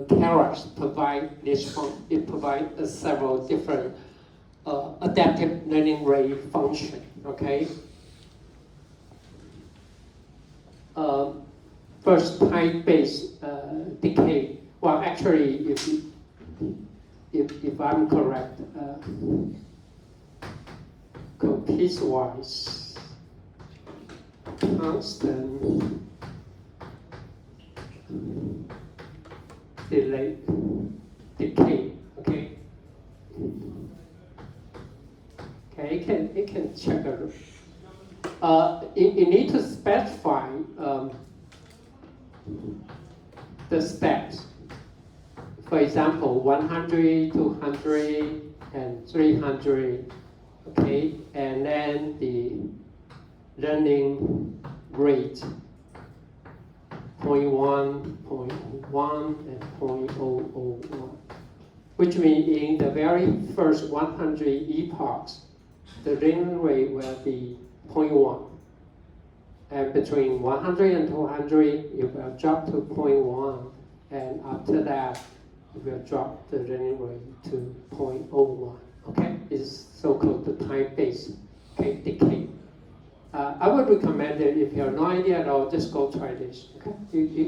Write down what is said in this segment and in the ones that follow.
Keras provide this one. It provides several different adaptive learning rate function. Okay. First, time-based decay. Well, actually, if I'm correct, piecewise constant delay decay. Okay. Okay, it can check it. You need to specify the steps. For example, 100, 200, and 300. Okay, and then the learning rate 0.1, 0.1, and 0.001, which means in the very first 100 epochs, the learning rate will be 0.1. And between 100 and 200, it will drop to 0.1. And after that, it will drop the learning rate to 0.01. Okay, it's so-called the time-based decay. I would recommend that if you have no idea at all, just go try this. Okay, you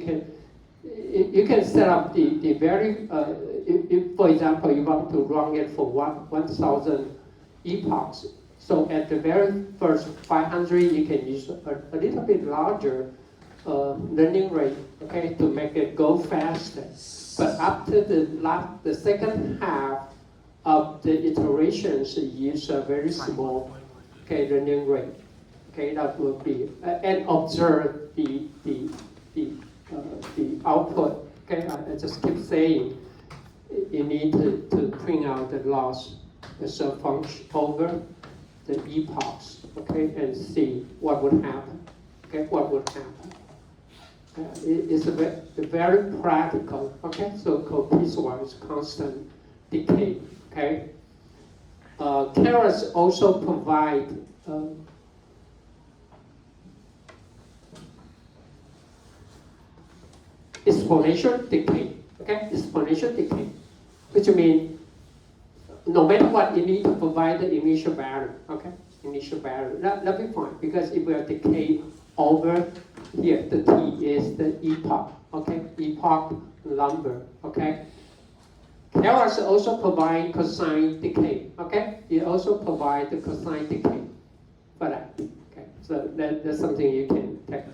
can set up the very. If, for example, you want to run it for 1,000 epochs. So at the very first 500, you can use a little bit larger learning rate, okay, to make it go faster. But after the second half of the iterations, use a very small, learning rate. Okay, that will be and observe the output. Okay, I just keep saying you need to print out the loss as a function over the epochs, okay, and see what would happen. Okay, what would happen? It's a very practical. Okay, so called piecewise constant decay. Okay, Keras also provide exponential decay. Okay, exponential decay, which means no matter what, you need to provide the initial value. Okay, initial value. That'll be fine because it will decay over here. The t is the epoch. Okay, epoch number. Okay. Keras also provide cosine decay. Okay, it also provide the cosine decay for that. Okay, so that's something you can take.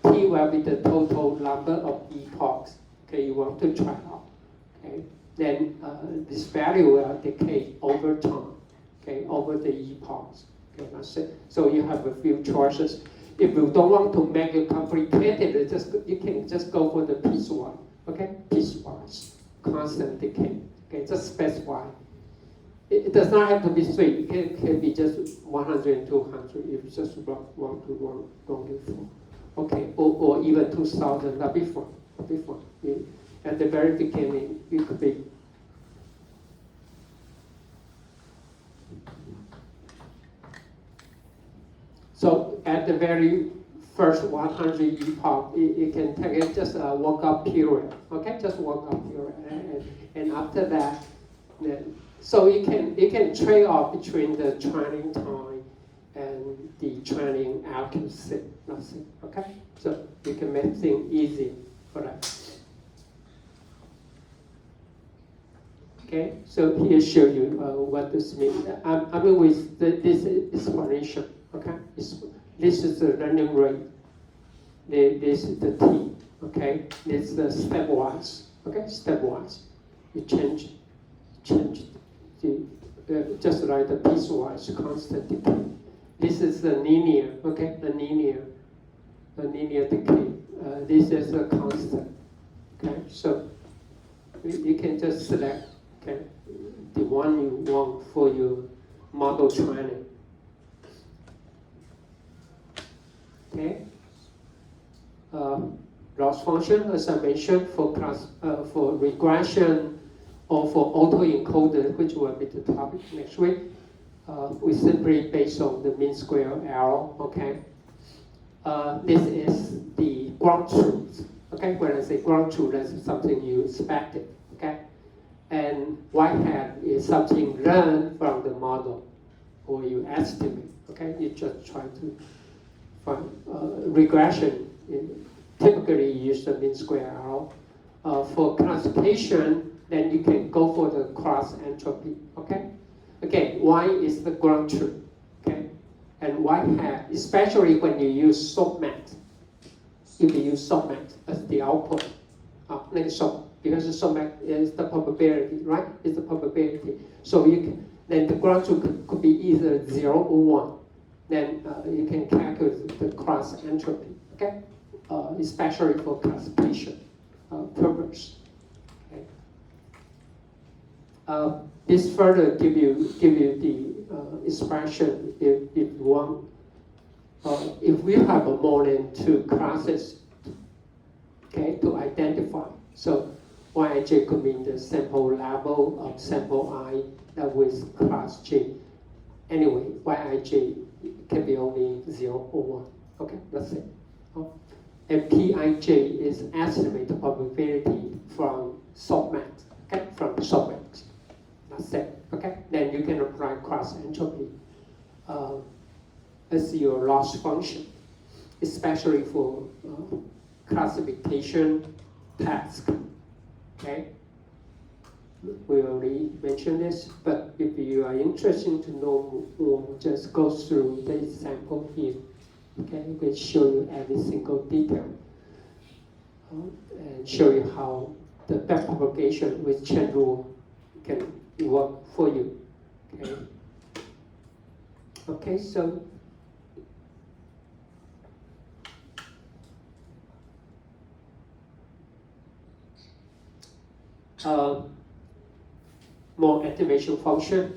T will be the total number of epochs. Okay, you want to try out. Okay, then this value will decay over time. Okay, over the epochs. Okay, that's it. So you have a few choices. If you don't want to make it complicated, you can just go for the piecewise. Okay, piecewise constant decay. Okay, just specify. It does not have to be straight. It can be just 100 and 200 if you just want to run it for. Okay, or even 2,000. That'd be fine. That'd be fine. At the very beginning, it could be. So at the very first 100 epoch, you can take it just a walk-up period. Okay, just walk-up period, and after that, then so you can trade off between the training time and the training accuracy. That's it. Okay, so you can make things easy for that. Okay, so here show you what this means. I mean with this explanation. Okay, this is the learning rate. This is the t. Okay, it's the stepwise. Okay, stepwise. You change the just like the piecewise constant decay. This is the linear. Okay, the linear decay. This is a constant. Okay, so you can just select the one you want for your model training. Okay. Loss function, as I mentioned, for regression or for autoencoder, which will be the topic next week. We simply based on the mean square error. Okay. This is the ground truth. Okay, when I say ground truth, that's something you expected. Okay, and white hat is something learned from the model, or you estimate. Okay, you just try to find regression. Typically, you use the mean square error. For classification, then you can go for the cross entropy. Okay, again, Y is the ground truth. Okay, and white hat, especially when you use softmax. You can use softmax as the output. Because the softmax is the probability, right? It's the probability. So you can, then the ground truth could be either 0 or 1. Then you can calculate the cross entropy, okay? Especially for classification purpose. Okay. This further give you the expression if you want. If we have more than 2 classes, okay, to identify. So YJ could mean the sample level of sample I that with class J. Anyway, YIJ can be only 0 or 1. Okay, that's it. And PIJ is estimated probability from softmax. Okay, from softmax. That's it. Okay, then you can apply cross entropy as your loss function, especially for classification task. Okay, we already mentioned this, but if you are interested to know more, just go through the example here. Okay, we can show you every single detail and show you how the backpropagation with chain rule can work for you. Okay. Okay, so more activation function.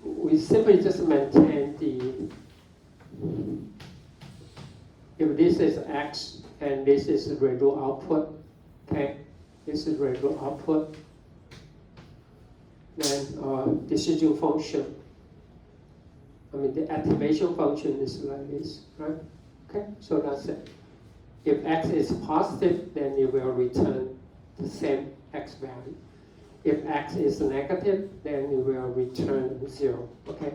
We simply just maintain if this is X and this is the residual output, okay? This is residual output. Then decision function. I mean, the activation function is like this, right? Okay, so that's it. If X is positive, then it will return the same X value. If X is negative, then it will return 0, okay?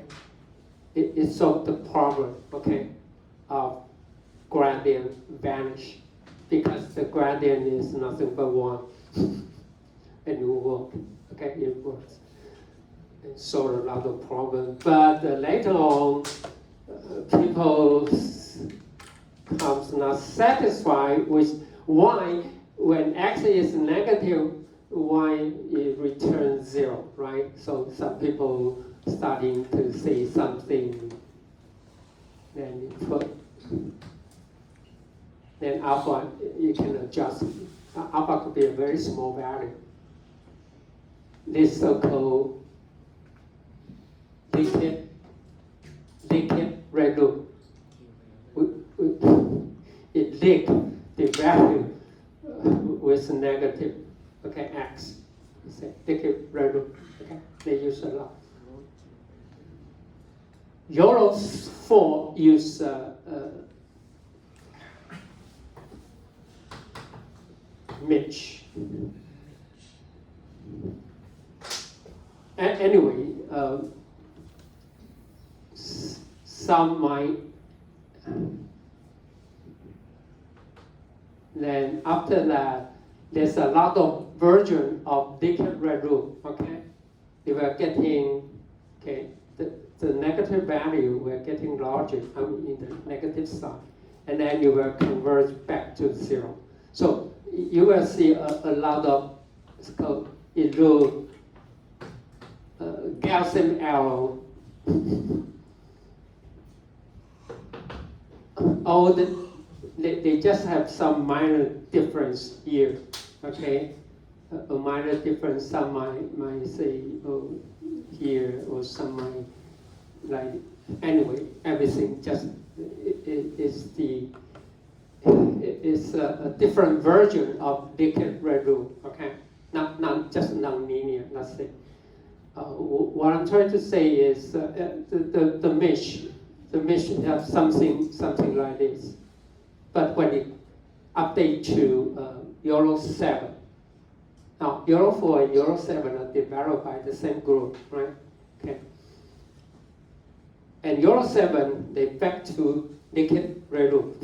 It solved the problem, okay, of gradient vanish, because the gradient is nothing but 1, and it will work, okay, it works. It solved a lot of problems, but later on, people comes not satisfied with why, when X is negative, why it returns 0, right? So some people starting to say something, then you put, then alpha, you can adjust. Alpha could be a very small value. This so-called leaked red loop. It leaked the value with negative, okay, X. Leaked red loop, okay, they use a lot. YOLO 4 use Mitch. Anyway, some might. Then after that, there's a lot of version of decade red rule. Okay, we are getting the negative value. We're getting larger. I mean, in the negative side, and then you will converge back to 0. So you will see a lot of it's called Gaussian arrow. All they just have some minor difference here, okay? A minor difference. Some might say here, or some might like. Anyway, everything just is the is a different version of liquid red rule, okay? Not just non-linear, let's say. What I'm trying to say is the mesh have something like this. But when it update to Euro 7, now Euro 4 and Euro 7 are developed by the same group, right? Okay. And Euro 7, they back to liquid red rule.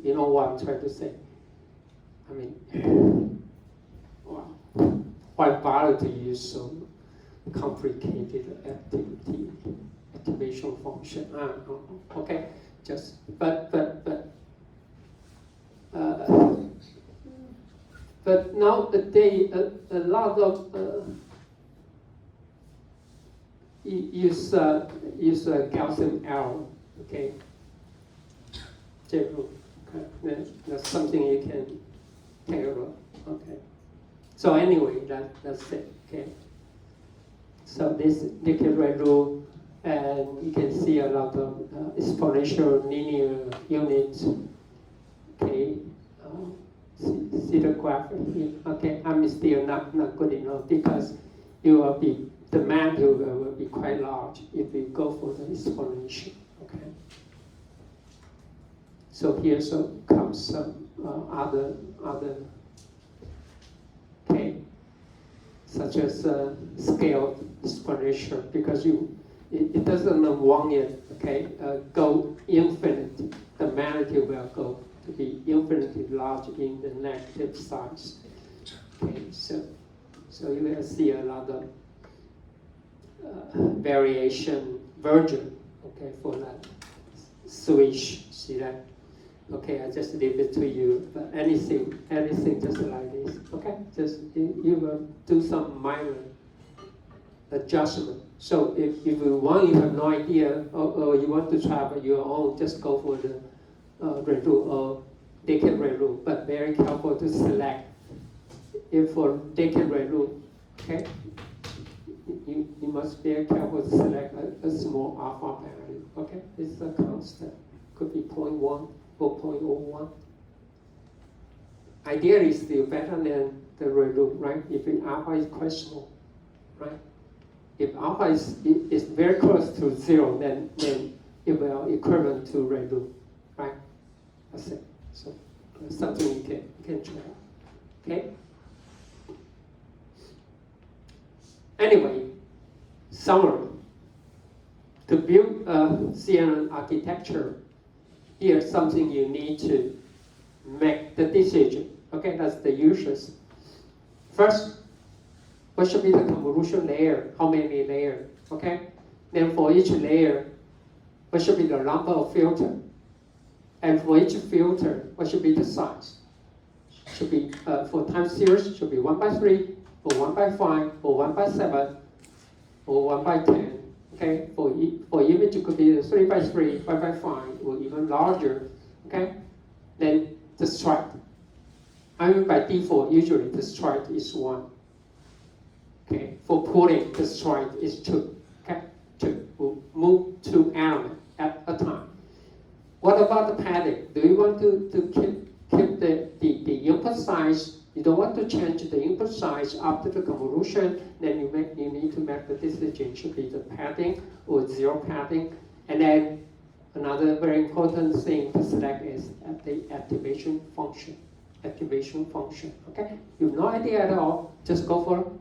You know what I'm trying to say? I mean, wow. Why bother to use so complicated activation function? Okay, but nowadays a lot of use Gaussian arrow. Okay, okay. That's something you can take a look. Okay. So anyway, that's it. Okay. So this liquid red rule, and you can see a lot of exponential linear units. Okay. See the graph here. Okay. I'm still not good enough because you will be the magnitude will be quite large if you go for the exponential. Okay. So here comes some other. Okay, such as scaled exponential, because it doesn't want it, okay, go infinite. The magnitude will go to be infinitely large in the negative size. Okay, so you will see a lot of variation version, okay, for that switch. See that? Okay, I just leave it to you. But anything just like this. Okay, just you will do some minor adjustment. So if you have no idea, or you want to try by your own, just go for the red rule or liquid red rule. But very careful to select. If for liquid red rule, okay, you must be very careful to select a small alpha value. Okay, it's a constant. Could be 0.1. 4.01. Ideally, still better than the red rule, right? If alpha is quite small, right? If alpha is very close to 0, then it will equivalent to red rule, right? That's it. So something you can try. Okay. Anyway, summary. To build a CNN architecture, here's something you need to make the decision. Okay, that's the usuals. First, what should be the convolution layer? How many layers? Okay. Then for each layer, what should be the number of filter? And for each filter, what should be the size? Should be for time series should be 1/3, or 1/5, or 1/7, or 1/10. Okay, for image it could be 3/3, 5/5, or even larger. Okay, then the stripe. I mean by default, usually the stripe is 1. Okay, for pooling, the stripe is 2. Okay, 2. We'll move 2 elements at a time. What about the padding? Do you want to keep the input size? You don't want to change the input size after the convolution, then you need to make the decision, should be the padding or 0 padding. And then another very important thing to select is the activation function. Okay? You have no idea at all, just go for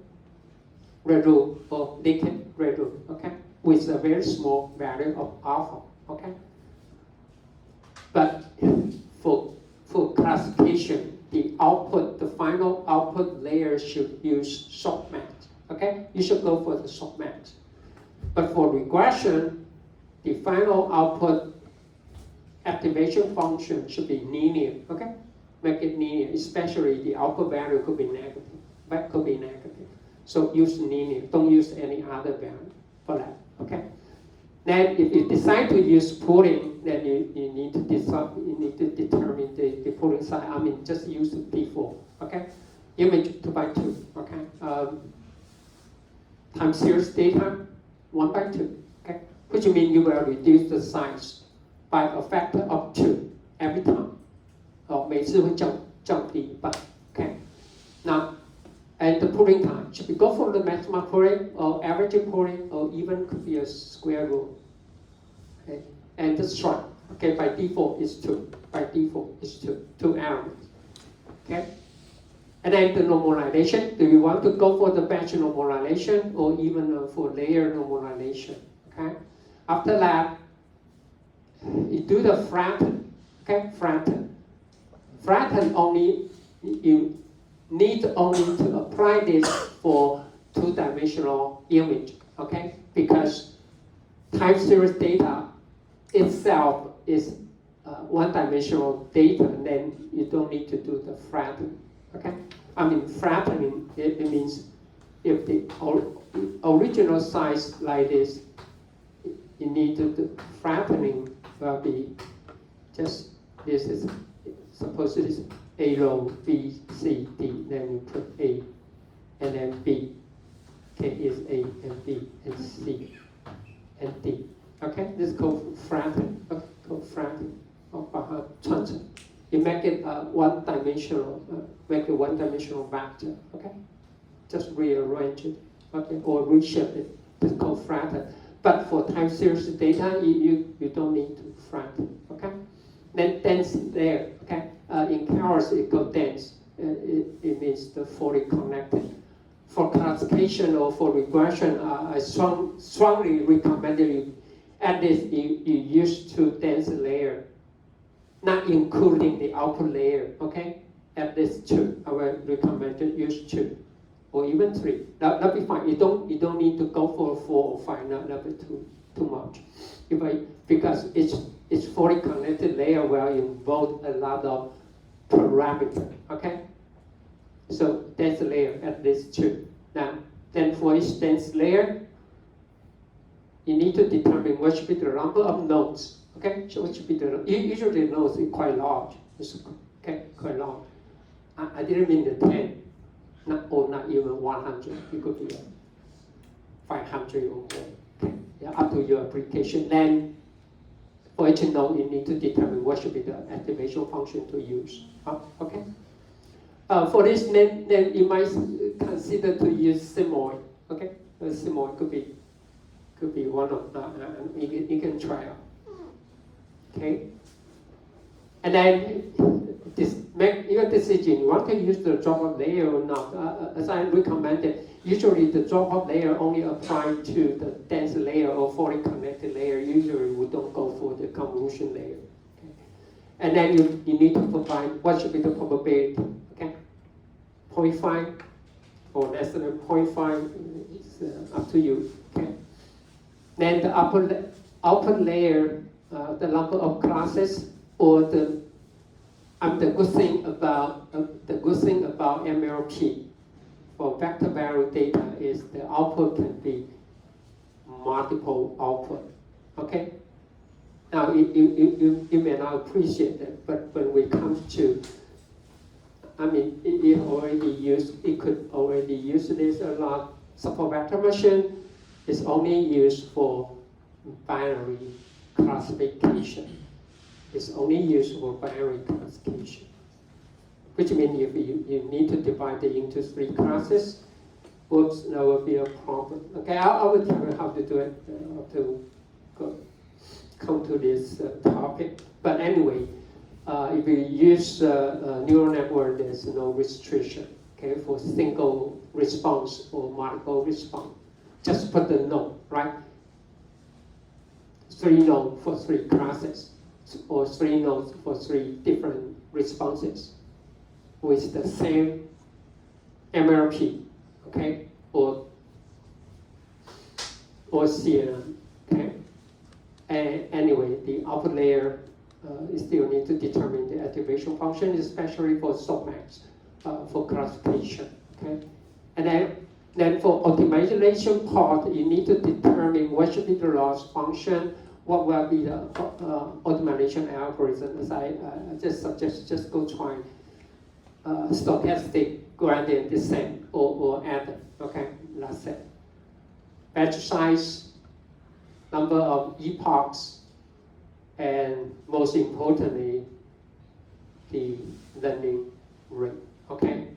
red rule or liquid red rule, okay? With a very small value of alpha, okay? But for classification, the final output layer should use softmax. Okay, you should go for the softmax. But for regression, the final output activation function should be linear. Okay, make it linear. Especially the output value could be negative. That could be negative. So use linear. Don't use any other value for that. Okay. Then if you decide to use pooling, then you need to determine the pooling size. I mean, just use the default, okay? Image 2x2, okay? Time series data 1/2, okay? Which means you will reduce the size by a factor of 2. every time， 每次会降低一半 ，OK。那 and the pooling time should we go for the maximum pooling or average pooling or even could be a square rule, okay? And the strike, okay, by default is 2. By default is 2 elements, okay. And then the normalization, do you want to go for the batch normalization or even for layer normalization, okay? After that, you do the flatten, okay, flatten. Flatten only, you need only to apply this for 2-dimensional image, okay? Because time series data itself is 1-dimensional data, and then you don't need to do the flatten, okay? I mean, flattening, it means if the original size like this, you need to do flattening will be just, this is, suppose it is A row, B, C, D, then you put A, and then B. Okay, is A and B and C and D. Okay, this is called flatten. Okay, called flatten. You make it one-dimensional, make it one-dimensional vector. Okay, just rearrange it. Okay, or reshape it. It's called flatten. But for time series data, you don't need to flatten. Okay, then dense there. Okay. In chaos, it goes dense. It means the fully connected. For classification or for regression, I strongly recommend you at least you use 2 dense layer, not including the output layer. Okay, at least 2. I will recommend you use 2 or even 3. That'll be fine. You don't need to go for 4 or 5. That'll be too much. Because it's fully connected layer will involve a lot of parameter, okay? So dense layer at least 2. Now, then for each dense layer, you need to determine what should be the number of nodes, okay? So what should be the, usually nodes is quite large, okay, quite large. I didn't mean the 10, not even 100, it could be 500 or more, okay? Yeah, up to your application. Then for each node, you need to determine what should be the activation function to use. Okay. For this, then you might consider to use simoid. Okay, simoid could be one of you can try out. Okay. And then make your decision. You want to use the drop-off layer or not? As I recommended, usually the drop-off layer only apply to the dense layer or fully connected layer. Usually we don't go for the convolution layer. Okay? And then you need to provide what should be the probability. Okay, 0.5 or less than 0.5 is up to you. Okay. Then the upper layer, the number of classes or the good thing about MLP for vector value data is the output can be multiple output. Okay. Now you may not appreciate that, but when we come to, I mean, it could already use this a lot. Support vector machine is only used for binary classification. It's only used for binary classification, which means if you need to divide it into 3 classes, oops, that will be a problem. Okay, I will tell you how to do it, how to come to this topic. But anyway, if you use a neural network, there's no restriction, okay, for single response or multiple response. Just put the node, right? 3 nodes for 3 classes, or 3 nodes for 3 different responses with the same MLP, okay, or CNN, okay. And anyway, the upper layer you still need to determine the activation function, especially for softmax, for classification, okay. And then for optimization part, you need to determine what should be the loss function, what will be the optimization algorithm. As I just suggest, just go try stochastic gradient descent or add, okay, that's it. Batch size, number of epochs, and most importantly, the learning rate. Okay,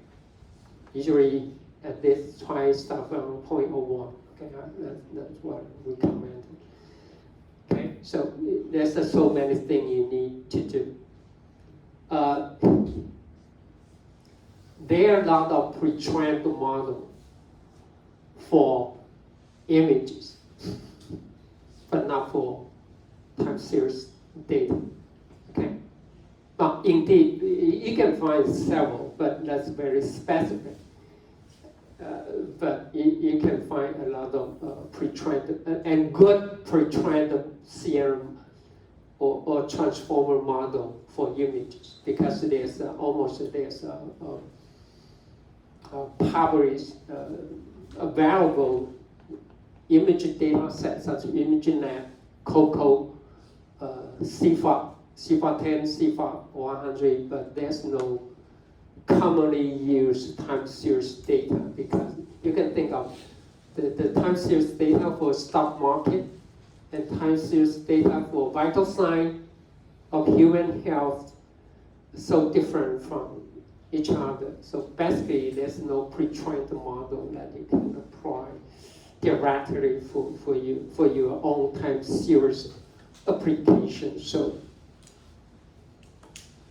usually at this try start from 0.01. Okay, that's what we recommend. Okay, so there's so many things you need to do. There are a lot of pre-trained models for images, but not for time series data. Okay, but indeed you can find several, but that's very specific. But you can find a lot of pre-trained and good pre-trained CRM or transformer model for images, because there's published available image data sets such as ImageNet, COCO, CFA 10, CFA 100, but there's no commonly used time series data, because you can think of the time series data for stock market and time series data for vital sign of human health so different from each other. So basically there's no pre-trained model that you can apply directly for your own time series application. So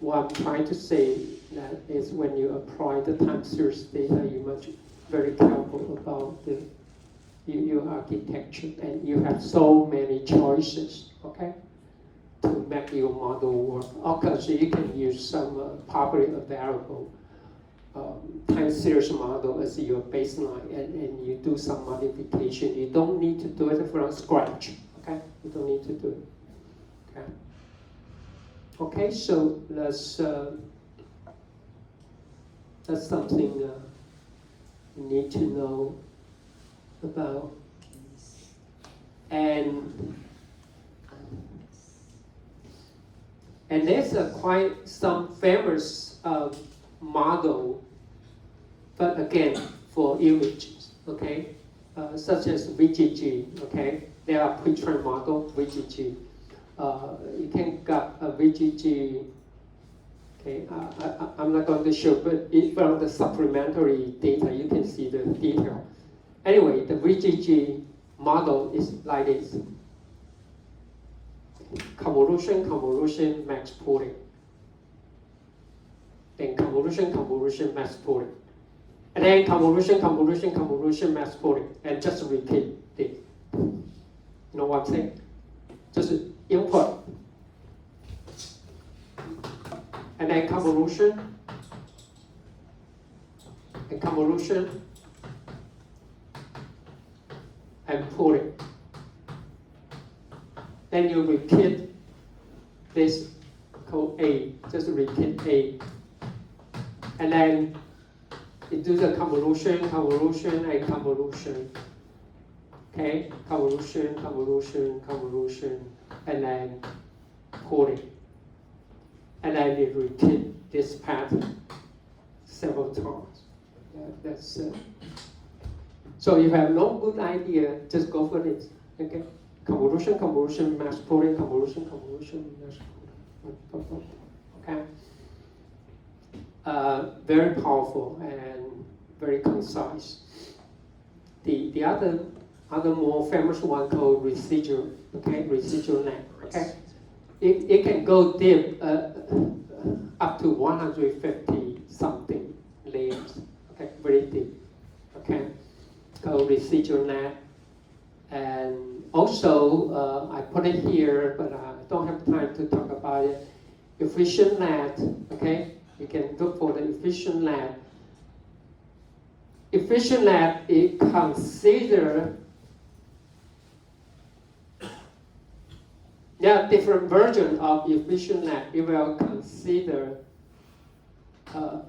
what I'm trying to say that is when you apply the time series data, you must be very careful about your architecture, and you have so many choices, okay, to make your model work. Okay, so you can use some publicly available time series model as your baseline, and you do some modification. You don't need to do it from scratch, okay? You don't need to do it, okay? Okay, so that's something you need to know about. And there's quite some famous model, but again for images, okay, such as VGG, okay. There are pre-trained model VGG. You can get a VGG. Okay, I'm not going to show, but from the supplementary data, you can see the detail. Anyway, the VGG model is like this. Convolution, max pooling. Then convolution, max pooling. And then convolution, max pooling. And just repeat it. You know what I'm saying? Just input. And then convolution, and pooling. Then you repeat this code A, just repeat A. And then you do the convolution, and convolution. Okay, convolution, and then pooling. And then you repeat this pattern several times. Yeah, that's so if you have no good idea, just go for this. Okay, convolution, mass pooling, convolution, mass pooling. Okay, very powerful and very concise. The other more famous one called residual. Okay, residual net. Okay. It can go deep up to 150 something layers, okay, very deep, okay, called residual net. And also, I put it here, but I don't have time to talk about it. Efficient net, okay, you can look for the efficient net. Efficient net, it considers there are different versions of efficient net. It will consider I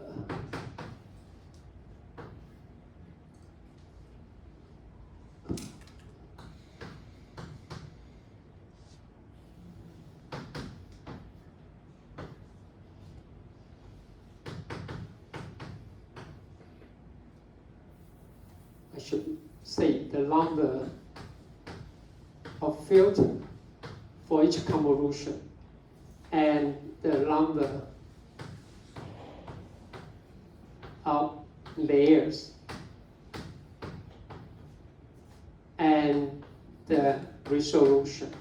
should say the number of filters for each convolution, and the number of layers and the resolution,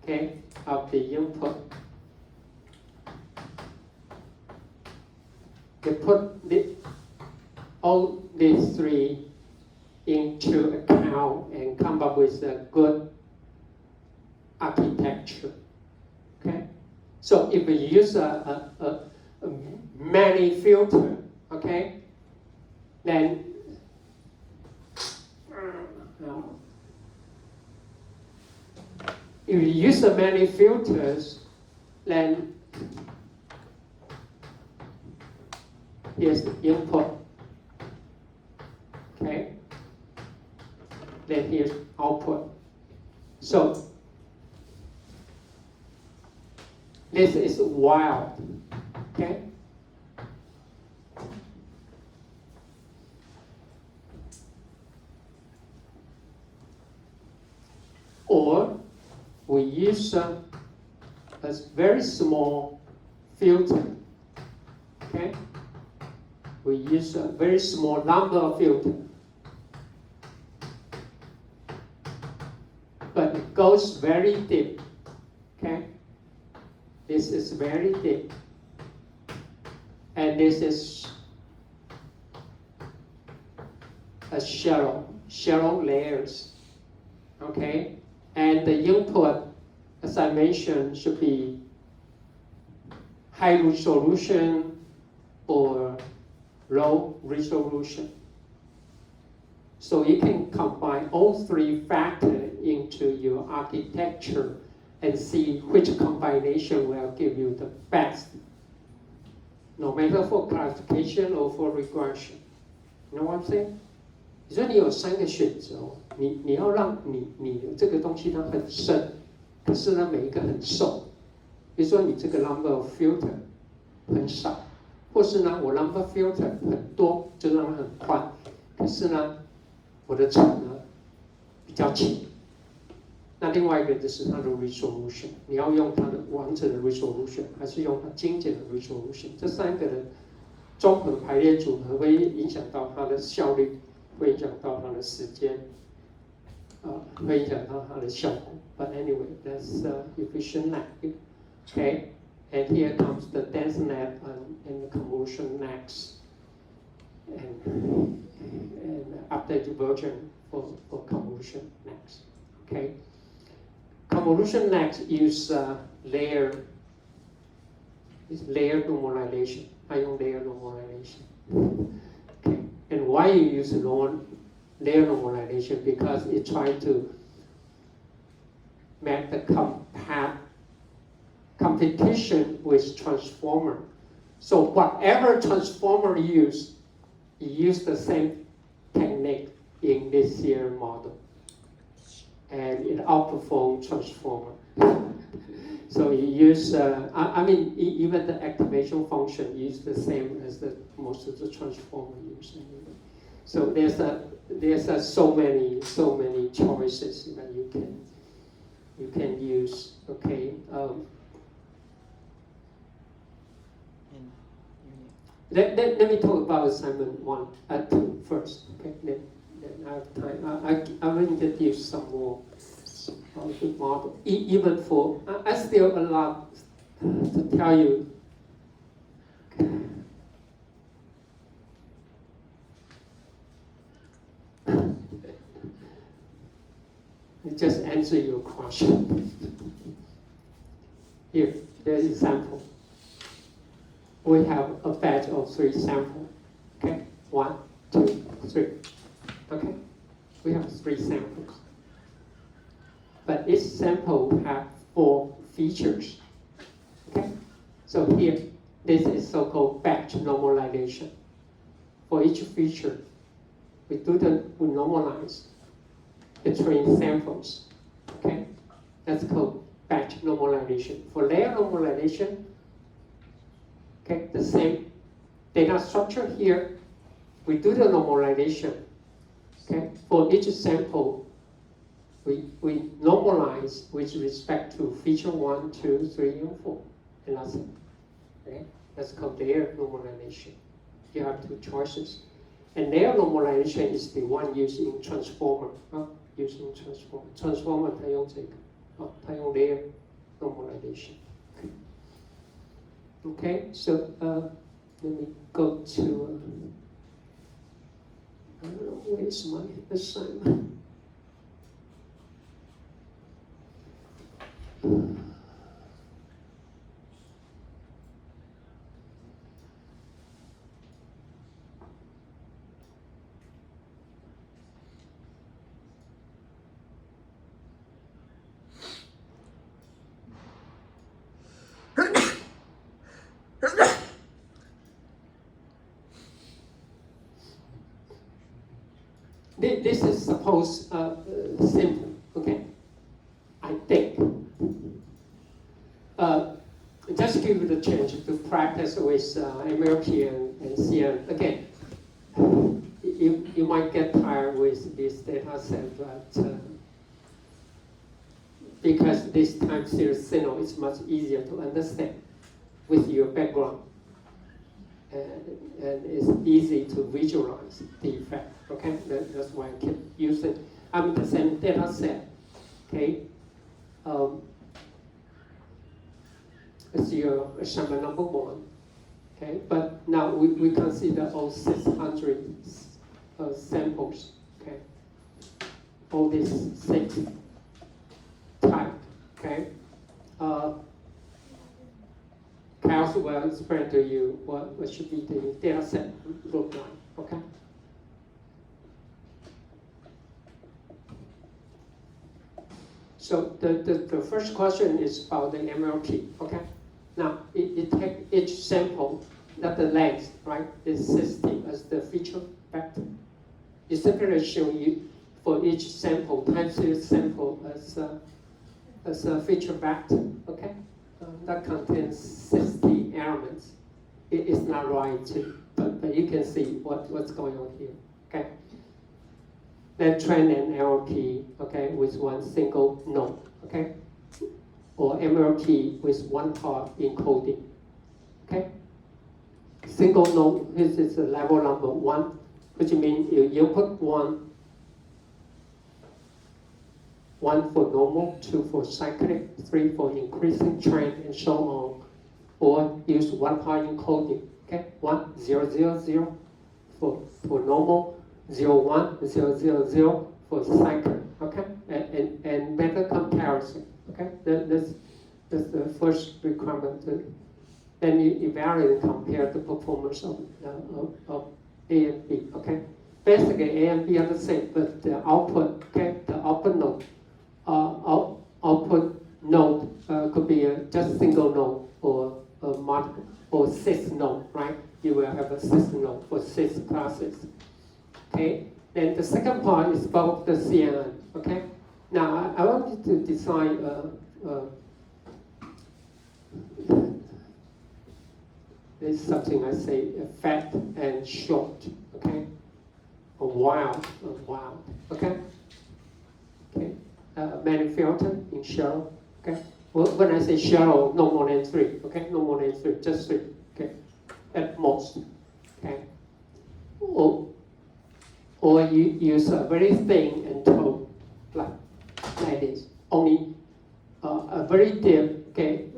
okay, of the input. They put all these three into account and come up with a good architecture. Okay, so if we use a many filter, okay, then if you use the many filters, then here's the input, okay, then here's output. So this is wild, okay? Or we use a very small filter, okay? We use a very small number of filters, but it goes very deep, okay? This is very deep, and this is a shallow layers, okay? And the input, as I mentioned, should be high resolution or low resolution. So you can combine all three factors into your architecture and see which combination will give you the best, no matter for classification or for regression. You know what I'm saying? 你说你有3个选择哦，你要让你这个东西它很深，可是呢每一个很瘦。比如说你这个 number of filter 很少，或是呢我 number filter 很多，就让它很宽，可是呢我的层呢比较轻。那另外一个就是它的 resolution， 你要用它的完整的 resolution， 还是用它精简的 resolution？ 这3个的综合排列组合会影响到它的效率。会影响到它的时间，会影响到它的效果。But anyway, that's efficient net. Okay, and here comes the dense net and the convolution next, and updated version for convolution next. Okay, convolution next use layer normalization. 它用 layer normalization. And why you use layer normalization? Because it tries to make the competition with transformer. So whatever transformer you use the same technique in this here model. And it outperforms transformer. So you use, even the activation function use the same as most of the transformer use. So there's so many choices that you can use. Okay. Let me talk about assignment 1 and 2 first. Okay. Then I have time. I will introduce some more. Good model. Even for, I still a lot to tell you. Just answer your question. Here, there's a sample. We have a batch of 3 samples. Okay, 1, 2, 3. Okay, we have 3 samples. But each sample have 4 features. Okay, so here, this is so-called batch normalization. For each feature, we normalize between samples. Okay, that's called batch normalization. For layer normalization, okay, the same data structure here. We do the normalization. Okay, for each sample. We normalize with respect to feature 1, 2, 3, and 4, and that's it. Okay? That's called their normalization. You have two choices. And their normalization is the one used in transformer. Using transformer. Transformer 它用这个，它用 their normalization. Okay, so let me go to, I don't know, where's my assignment? This is supposed simple, okay? I think. Just give you the chance to practice with MLP and CN. Again, you might get tired with this data set, but because this time series signal is much easier to understand with your background. And it's easy to visualize the effect, okay? That's why I keep using, the same data set, okay? It's your assignment number 1, okay? But now we consider all 600 samples, okay? All these 6 types, okay? Kyle will explain to you what should be the data set look like, okay? So the first question is about the MLP, okay? Now, it takes each sample, that the length, right, is 60 as the feature vector. It simply show you for each sample, time series sample as a feature vector, okay? That contains 60 elements. It is not right, but you can see what's going on here, okay? Then train an MLP, okay, with one single node, okay? Or MLP with one part encoding, okay? Single node, this is the level number 1, which means you put one for normal, 2 for cyclic, 3 for increasing trend, and so on. Or use one part encoding, okay? 1, 0, 0, 0 for normal, 0, 1, 0, 0, 0 for cyclic, okay? And method comparison, okay? That's the first requirement. Then you evaluate and compare the performance of A and B, okay? Basically, A and B are the same, but the output, okay? The output node. Output node could be just single node or multiple or 6 node, right? You will have a 6 node for 6 classes. Okay. Then the second part is about the CNN. Okay. Now I want you to design this is something I say fat and short. Okay. A wild. Okay. Okay. Many filter in shallow, okay? Well, when I say shallow, no more than 3, okay? No more than 3, just 3, okay? At most, okay? Or you use a very thin and tall, like this. Only a very deep, okay?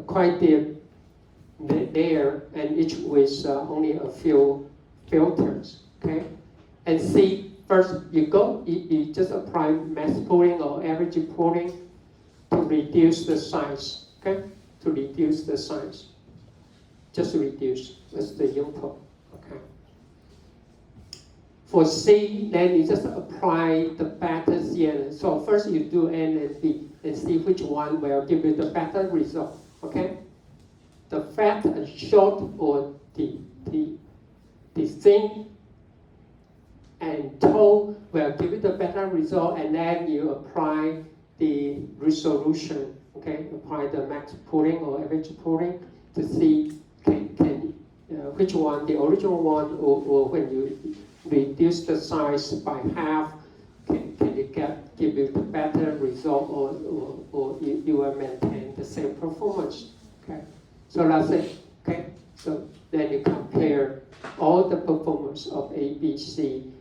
Quite deep layer, and each with only a few filters, okay? And see. First, you just apply mass pooling or average pooling to reduce the size, okay? To reduce the size. Just reduce, that's the input, okay? For C, then you just apply the better CNN. So first you do N and B and see which one will give you the better result, okay? The fat and short or the thin and tall will give you the better result, and then you apply the resolution, okay? Apply the max pooling or average pooling to see which one, the original one, or when you reduce the size by half, can you give you the better result, or you will maintain the same performance, okay? So let's say Okay, so then you compare all the performance of A, B, C,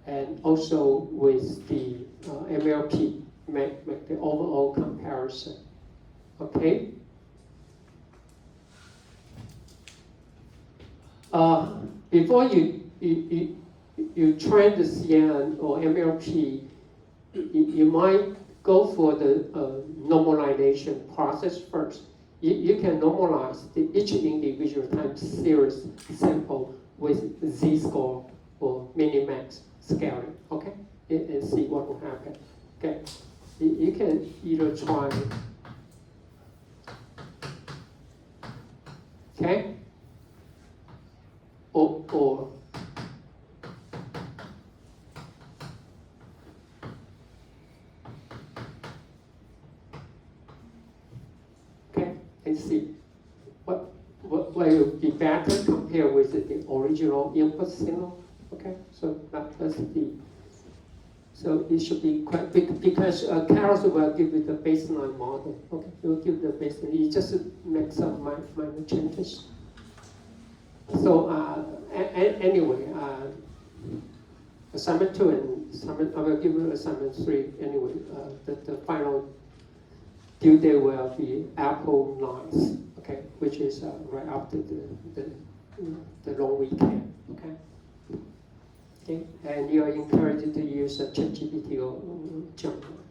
and also with the MLP, make the overall comparison. Okay. Before you train the CN or MLP, you might go for the normalization process first. You can normalize each individual time series sample with z-score or minimax scaling, okay? And see what will happen, okay? You can either try, okay? Or okay, and see what will be better compared with the original input signal. Okay, so that's the. So it should be quite big because Carlos will give you the baseline model. Okay, it will give the baseline. You just make some minor changes. So anyway, assignment 2 and assignment, I will give you assignment 3 anyway. The final due date will be April 9th, okay, which is right after the long weekend, okay? Okay, and you are encouraged to use ChatGPT or Gemini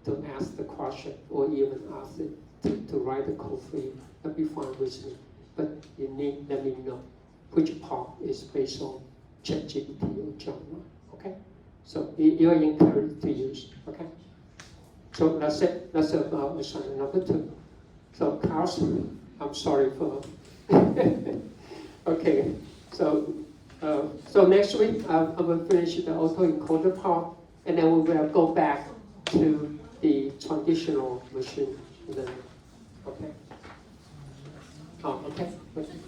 to ask the question or even ask it to write the code for you. That'll be fine with me, but you need let me know which part is based on ChatGPT or Gemini, okay? So you are encouraged to use, okay? So that's it. That's about assignment number 2. So Carlos, I'm sorry for. Okay. So next week I will finish the autoencoder part, and then we will go back to the traditional machine learning. Okay. Oh, okay. Okay.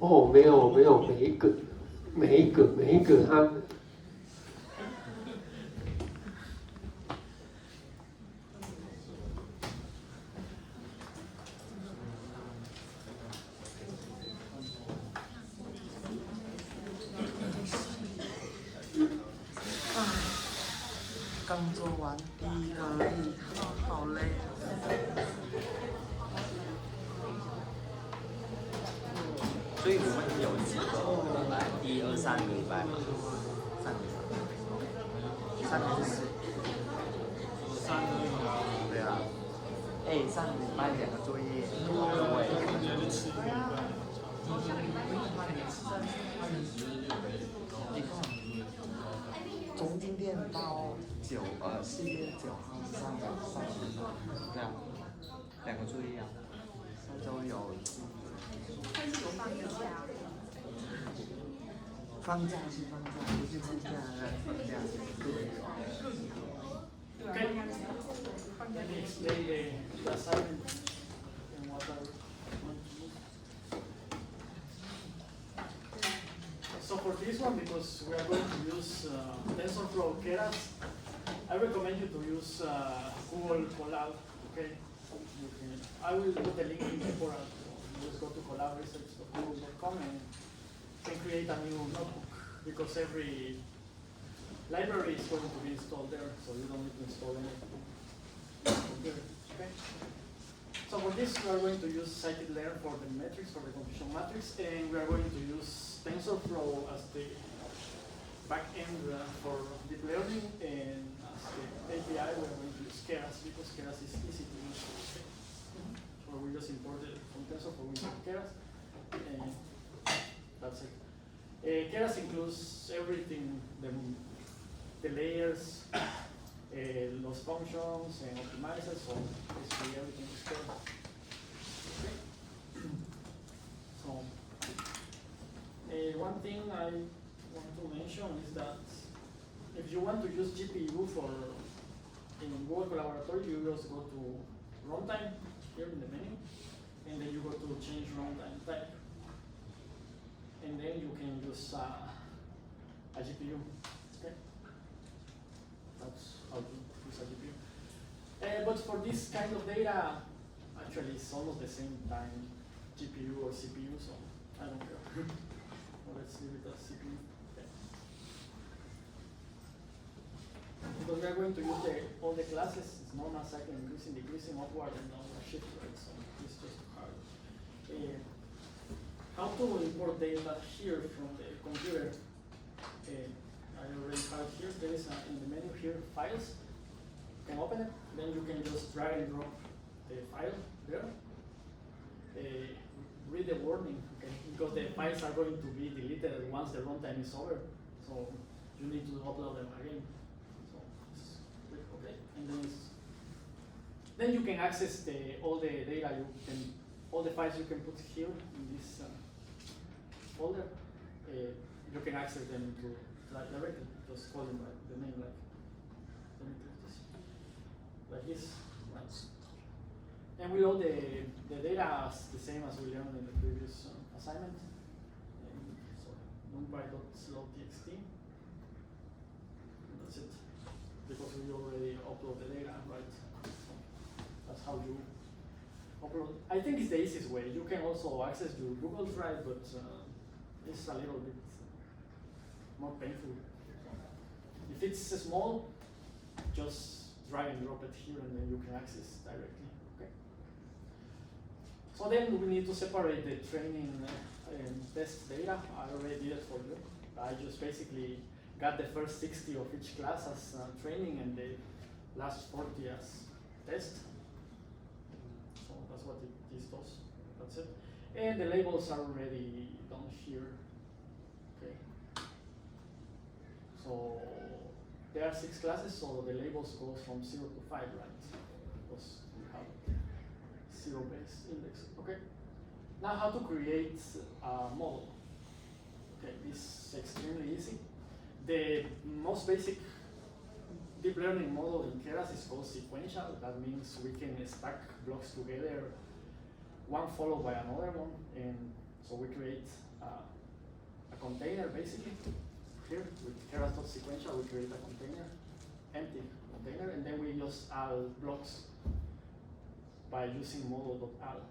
哦，没有，每一个它。刚做完第一个而已，好累啊。所以我们有几个1、2、3个礼拜嘛？3个礼拜，3个是3个礼拜。对啊。3个礼拜2个作业，从今天到4月9号上对啊，2个作业啊，下周有。但是有放假。放假是放假，不是放假放假。Can you explain the assignment and what are So for this one, because we are going to use TensorFlow Keras, I recommend you to use Google Colab. Okay, I will put the link in the forum. Just go to collaboresearch.google.com and create a new notebook, because every library is going to be installed there, so you don't need to install anything. Okay. So for this, we are going to use scikit-learn for the metrics, for the confusion matrix, and we are going to use TensorFlow as the backend for deep learning, and as the API, we are going to use Keras, because Keras is easy to use. So we just imported from TensorFlow into Keras, and that's it. Keras includes everything, the layers, los functions and optimizers, so basically everything is Keras. Okay. So one thing I want to mention is that if you want to use GPU for in Google Collaboratory, you just go to runtime here in the menu, and then you go to change runtime type, and then you can use a GPU. Okay, that's how to use a GPU. But for this kind of data, actually it's almost the same time GPU or CPU, so I don't care. Well, let's leave it as CPU. Okay. Because we are going to use all the classes, it's known as cycle increasing, decreasing, upward, and downward shift, right? So it's just hard. How to import data here from the computer? I already have it here. There is in the menu here, files. You can open it, then you can just drag and drop the file there. Read the warning, okay? Because the files are going to be deleted once the runtime is over. So you need to upload them again. So it's okay. And then you can access all the data all the files you can put here in this folder. You can access them directly. Just call them by the name like this. Right. And we load the data as the same as we learned in the previous assignment. So numpy.load.txt. That's it. Because we already upload the data, right? So that's how you upload. I think it's the easiest way. You can also access your Google Drive, but it's a little bit more painful. If it's small, just drag and drop it here, and then you can access directly. Okay. So then we need to separate the training and test data. I already did it for you. I just basically got the first 60 of each class as training and the last 40 as test. So that's what this does. That's it. And the labels are already done here. Okay. So there are 6 classes, so the labels go from 0 to 5, right? Because we have 0-based index. Okay. Now how to create a model. Okay, this is extremely easy. The most basic deep learning model in Keras is called sequential. That means we can stack blocks together, one followed by another one, and so we create a container basically. Here with Keras.sequential, we create a container, empty container, and then we just add blocks by using model.add.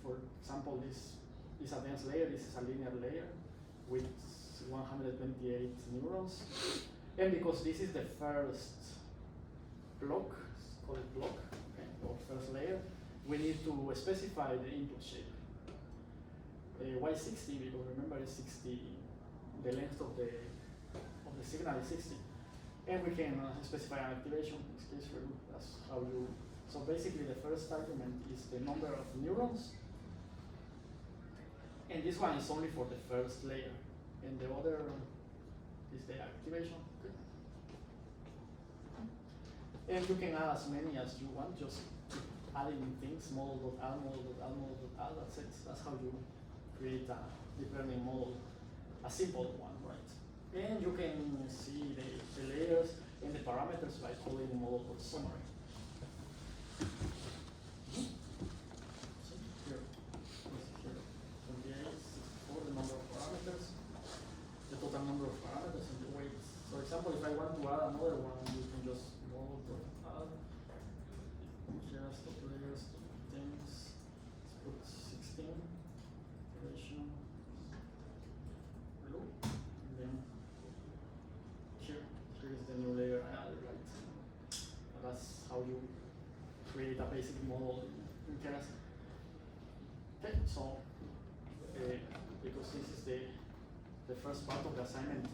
For example, this is a dense layer, this is a linear layer with 128 neurons. And because this is the first block, call it block, okay, or first layer, we need to specify the input shape. Why 60? Because remember it's 60, the length of the signal is 60. And we can specify an activation, in this case for you, that's how you, so basically the first argument is the number of neurons, and this one is only for the first layer, and the other is the activation. Okay. And you can add as many as you want, just keep adding things, model.add, model.add, model.add, that's it. That's how you create a deep learning model, a simple one, right? And you can see the layers and the parameters by calling model.summary. Here, 28, 64, the number of parameters, the total number of parameters, and the weights. For example, if I want to add another one, you can just model.add, just the layers, things, let's put 16, duration, below, and then here is the new layer I added, right? And that's how you create a basic model in Keras. Okay, so because this is the first part of the assignment,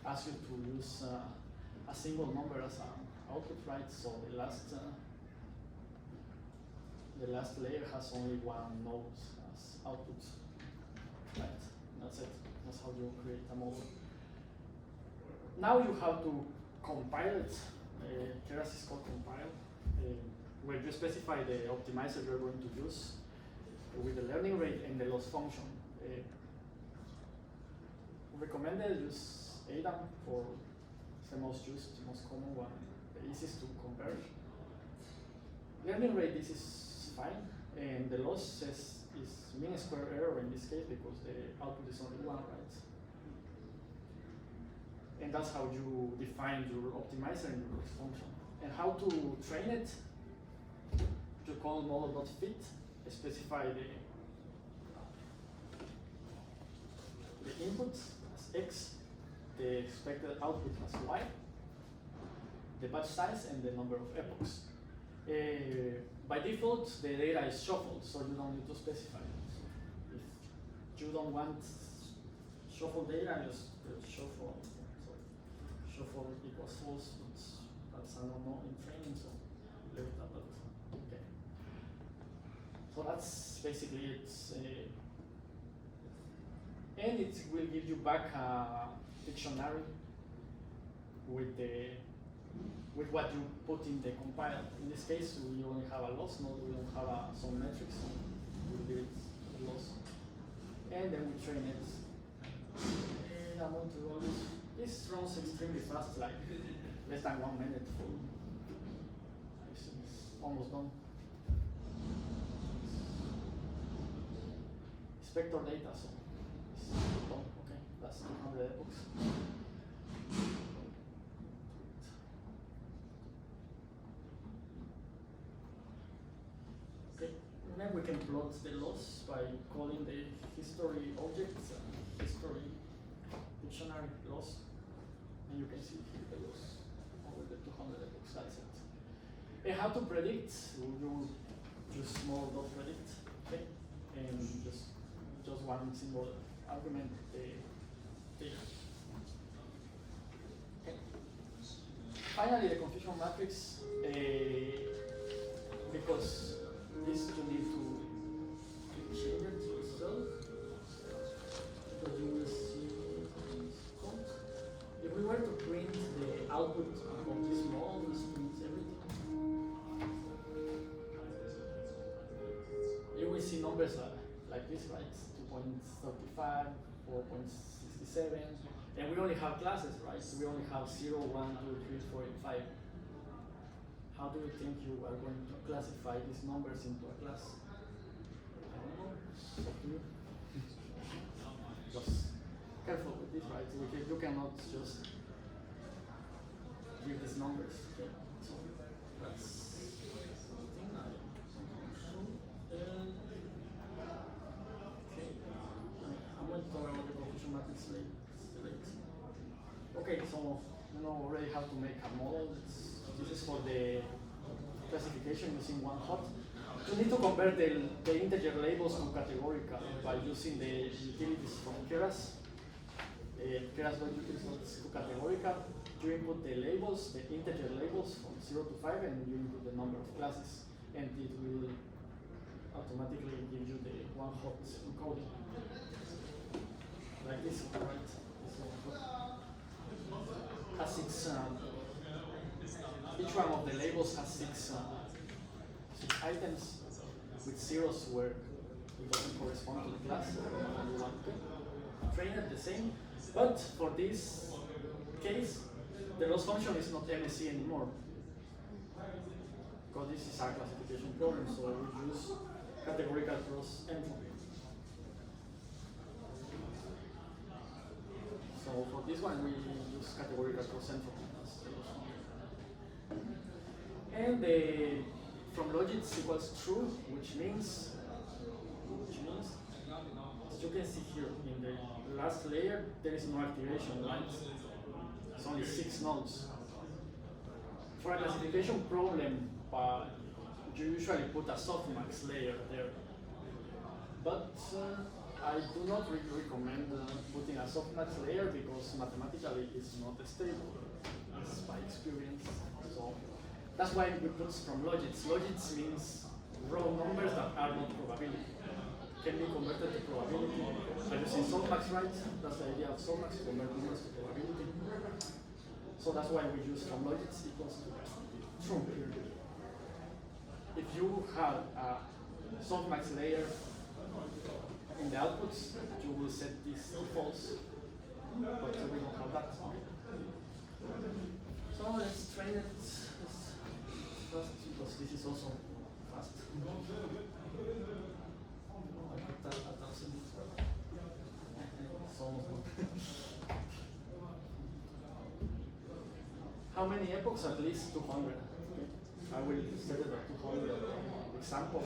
asks you to use a single number as an output, right? So the last layer has only one node as output, right? That's it. That's how you create a model. Now you have to compile it. Keras is called compile, where you specify the optimizer you're going to use with the learning rate and the loss function. recommended use ADAM for the most used, the most common one, the easiest to converge. Learning rate, this is fine, and the loss is mean square error in this case because the output is only one, right? And that's how you define your optimizer in your loss function. And how to train it, you call model.fit, specify the input as x, the expected output as y, the batch size, and the number of epochs. By default, the data is shuffled, so you don't need to specify it. If you don't want shuffled data, just shuffle. So shuffle equals false, but that's a no in training, so leave it at that. Okay. So that's basically it. And it will give you back a dictionary with what you put in the compiler. In this case, we only have a loss node, we don't have some metrics, so we'll give it a loss. And then we train it. And I'm going to run this. This runs extremely fast, like less than 1 minute full. It's almost done. Spector data, so it's done. Okay, that's 200 epochs. Okay, and then we can plot the loss by calling the history objects and history dictionary loss. And you can see here the loss over the 200 epochs, that's it. And how to predict, you use small.predict, okay? And just one single argument, the data. Okay. Finally, the confusion matrix, because this you need to change it yourself, because you will see this code. If we were to print the output of this model, this prints everything. You will see numbers like this, right? 2.35, 4.67, and we only have classes, right? We only have 0, 1, 2, 3, 4, and 5. How do you think you are going to classify these numbers into a class? I don't know. It's up to you. Just careful with this, right? You cannot just give these numbers. Okay? So that's something I I'm going to talk about the confusion matrix later. Okay, so you know already how to make a model. This is for the classification using one hot. You need to convert the integer labels to categorical by using the utilities from Keras. Keras utilities to categorical. You input the labels, the integer labels from 0 to 5, and you input the number of classes, and it will automatically give you the one hot encoding. Like this one, right? This one has 6. Each one of the labels has 6 items with zeros where it doesn't correspond to the class. Only one. Train it the same, but for this case, the loss function is not MSE anymore because this is a classification problem. So we use categorical cross entropy. So for this one, we use categorical cross entropy as the loss function. And from logits equals true, which means, as you can see here in the last layer, there is no activation, right? It's only 6 nodes. For a classification problem, you usually put a softmax layer there. But I do not really recommend putting a softmax layer because mathematically it's not stable. It's by experience. So that's why we put from logits. Logits means raw numbers that are not probability. Can be converted to probability by using softmax, right? That's the idea of softmax, to convert numbers to probability. So that's why we use from logits equals to true. If you have a softmax layer in the outputs, you will set this to false. start. So let's train it fast because this is also fast. It's almost not. How many epochs? At least 200. I will set it at 200 example.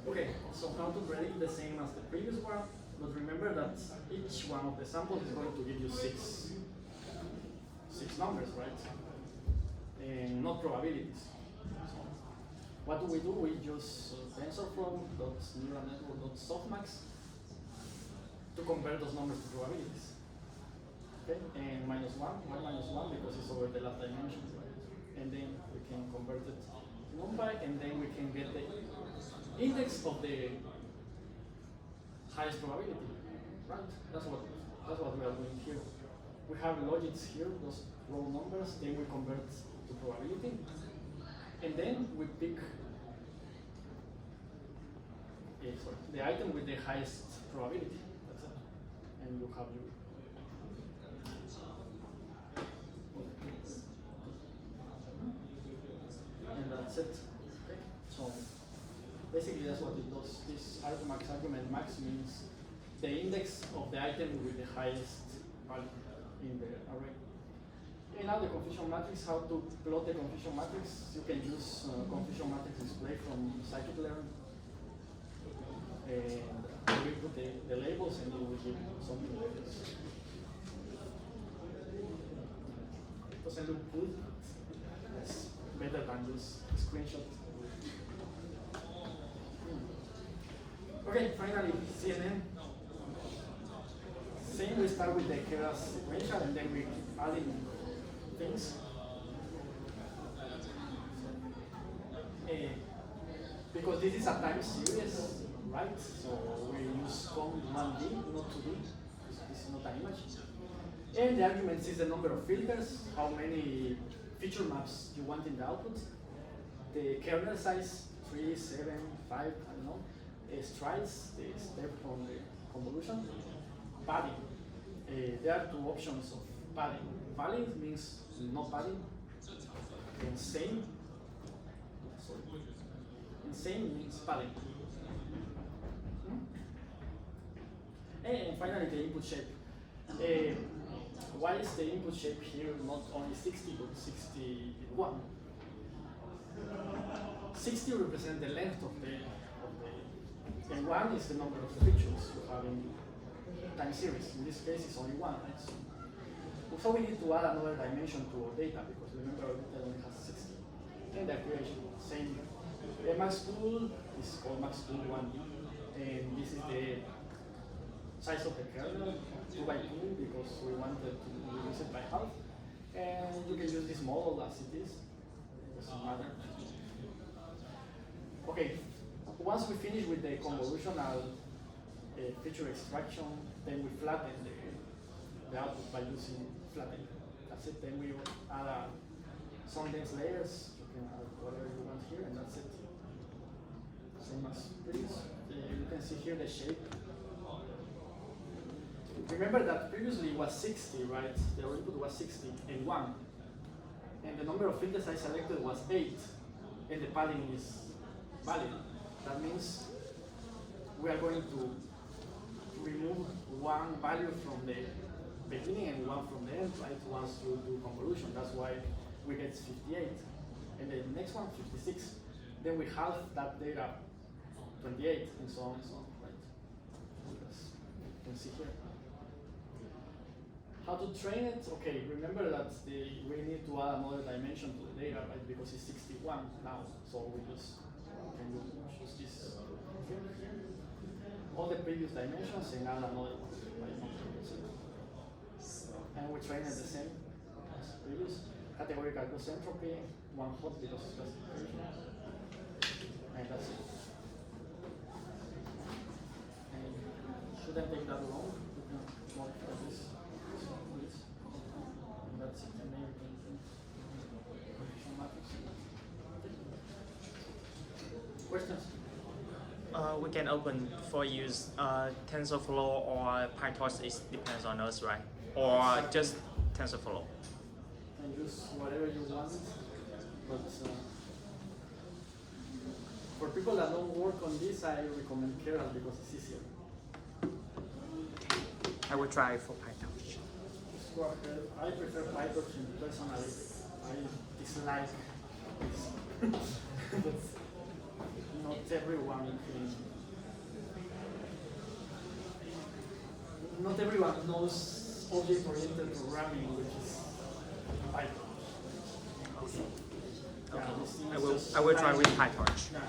Okay, so how to predict the same as the previous one, but remember that each one of the samples is going to give you six numbers, right? And not probabilities. So what do? We use TensorFlow.neural network.softmax to convert those numbers to probabilities. Okay, and -1 because it's over the last dimension, right? And then we can convert it to NumPy, and then we can get the index of the highest probability, right? That's what we are doing here. We have logits here, those raw numbers, then we convert to probability, and then we pick the item with the highest probability. That's it, and you have your. And that's it. Okay, so. Basically, that's what it does. This argument max means the index of the item with the highest value in the array. And now the confusion matrix, how to plot the confusion matrix. You can use confusion matrix display from scikit-learn. And we put the labels and it will give something like this. It doesn't look good. It's better than this screenshot. Okay, finally, CNN. Same, we start with the Keras sequential and then we keep adding things. Because this is a time series, right? So we use com1d, not 2d, because this is not an image. And the argument is the number of filters, how many feature maps you want in the output, the kernel size, 3, 7, 5, I don't know. Strides, the step from the convolution, padding. There are two options of padding. Valid means no padding. Insane. Insane means padding. And finally, the input shape. Why is the input shape here not only 60 but 61? 60 represents the length of the and 1 is the number of features you have in time series. In this case, it's only 1, right? So we need to add another dimension to our data because remember our data only has 60. And the creation, same. The max pool is called max pool 1D, and this is the size of the kernel, 2 by 2, because we wanted to reduce it by half. And you can use this model as it is. It doesn't matter. Okay. Once we finish with the convolutional feature extraction, then we flatten the output by using flatten. That's it. Then we add some dense layers. You can add whatever you want here, and that's it. Same as previous. You can see here the shape. Remember that previously it was 60, right? The input was 60 and 1. And the number of filters I selected was 8. And the padding is valid. That means we are going to remove one value from the beginning and one from the end, right? Once you do convolution, that's why we get 58. And the next one, 56. Then we halve that data, 28, and so on and so on, right? As you can see here. How to train it? Okay, remember that we need to add another dimension to the data, right? Because it's 61 now, so we just can choose this here. All the previous dimensions and add another one, right? And we train it the same as previous. categorical cross entropy, one hot because it's classification, and that's it. And shouldn't take that long. You can modify this, and that's it. And then you can do condition matrix. Questions? We can open for use TensorFlow or PyTorch. It depends on us, right? Or just TensorFlow. And use whatever you want, but for people that don't work on this, I recommend Keras because it's easier. I will try for PyTorch. Just go ahead. I prefer PyTorch personally. I dislike this. But not everyone knows object-oriented programming, which is Python. Okay. Yeah, I will try with PyTorch. Yeah.